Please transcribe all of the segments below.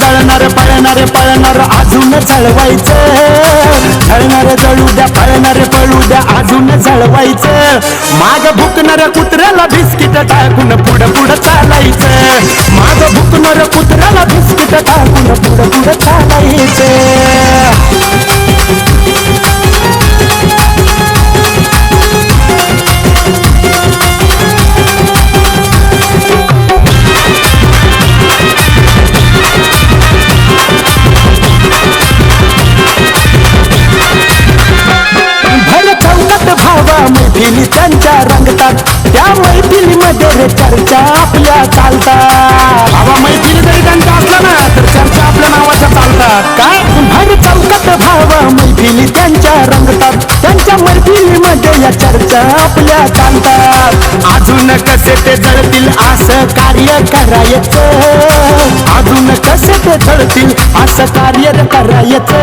जळणार पळणार अजून जळवायचं, जळणार जळू द्या पळू द्या अजून जळवायचं. माग भुकणाऱ्या कुत्र्याला बिस्किट टाकून पुढं चालायचं, माग भुकणाऱ्या कुत्र्याला बिस्किट टाकून पुढं चालायचं. मैफिली त्यांच्या रंगतात, त्या मैफिलीमध्ये रे चर्चा आपल्या चालतात. बाबा मैफिली जरी त्यांच्या असल्या ना तर चर्चा आपल्या नावाच्या चालतात. काय भर चौकात भावा मैफिली त्यांच्या रंगतात, त्यांच्या मैफिलीमध्ये या चर्चा आपल्या चालतात. अजून कसे ते जळतील असं कार्य करायचं, अजून कसे ते जळतील असं कार्य करायचं.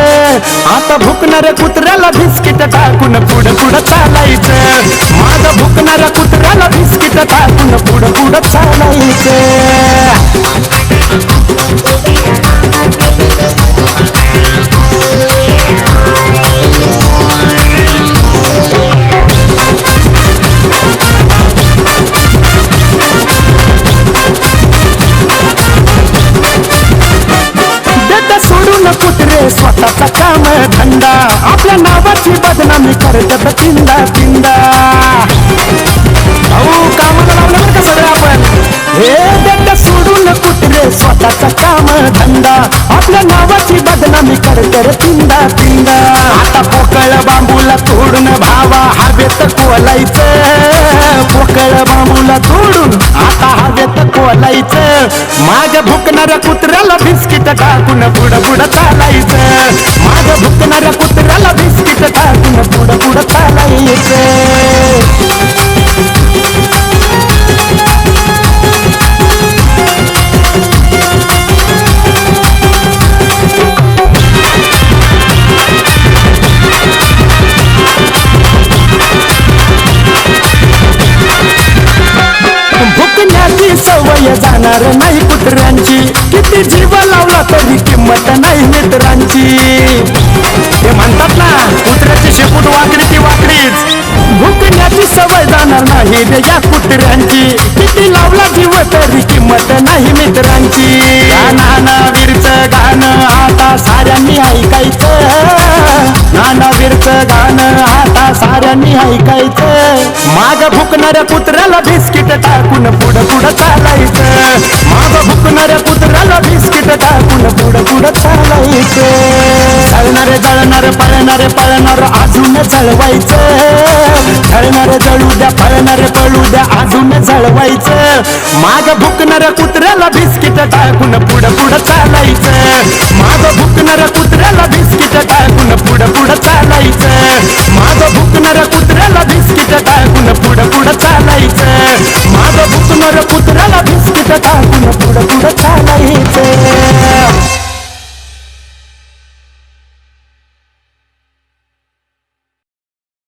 आता भुकणाऱ्या कुत्र्याला बिस्किट टाकून पुढं चालायचं, माझं भुकणाऱ्या कुत्र्याला बिस्किट टाकून पुढं चालायचं. कुत्रे स्वतःचा काम धंदा, आपल्या नावाची बदनामी करतात तिंदा तिंदा. अहो कामाला लावलं का सगळं आपण, हे देत सोडून कुत्रे स्वतःचा काम धंदा, आपल्या नावाची बदनामी करतात तिंदा तिंदा. आता पोकळ बांबूला तोडून भावा हवेत कोलायचं, पोकळ बांबूला तोडून आता हवेत कोलायचं. माग भुकणाऱ्या कुत्र्याला बिस्किट टाकून पुढं चालायचं, माग भुकणाऱ्या कुत्र्याला बिस्किट टाकून पुढं चालायचं. भुकण्याची सवय जाणार नाही कुत्र्यांची, किती जीव लावला तरी किंमत नाही मित्रांची. ते म्हणतात ना कुत्र्याची शेपूट वाकडी ती वाकडीच, भुकण्याची सवय जाणार नाही रे या कुत्र्यांची, किती लावला जीव तरी किंमत नाही मित्रांची. नानावीरचं गाणं आता साऱ्यांनी ऐकायचं, नानावीरचं गाणं आता साऱ्यांनी ऐकायचं. माग भुकणाऱ्या कुत्र्याला बिस्किट टाकून पुढं चालायचं, माग भुकणाऱ्या कुत्र्याला बिस्किट टाकून पुढं चालायचं. जळणार पळणार अजून जळवायचं, जळणार जळू द्या पळू द्या अजून जळवायचं. माग भुकणाऱ्या कुत्र्याला बिस्किट टाकून पुढं चालायचं, माग भुकणाऱ्या कुत्र्याला बिस्किट टाकून पुढं चालायचं, माग भुकणाऱ्या कुत्र्याला बिस्किट टाकून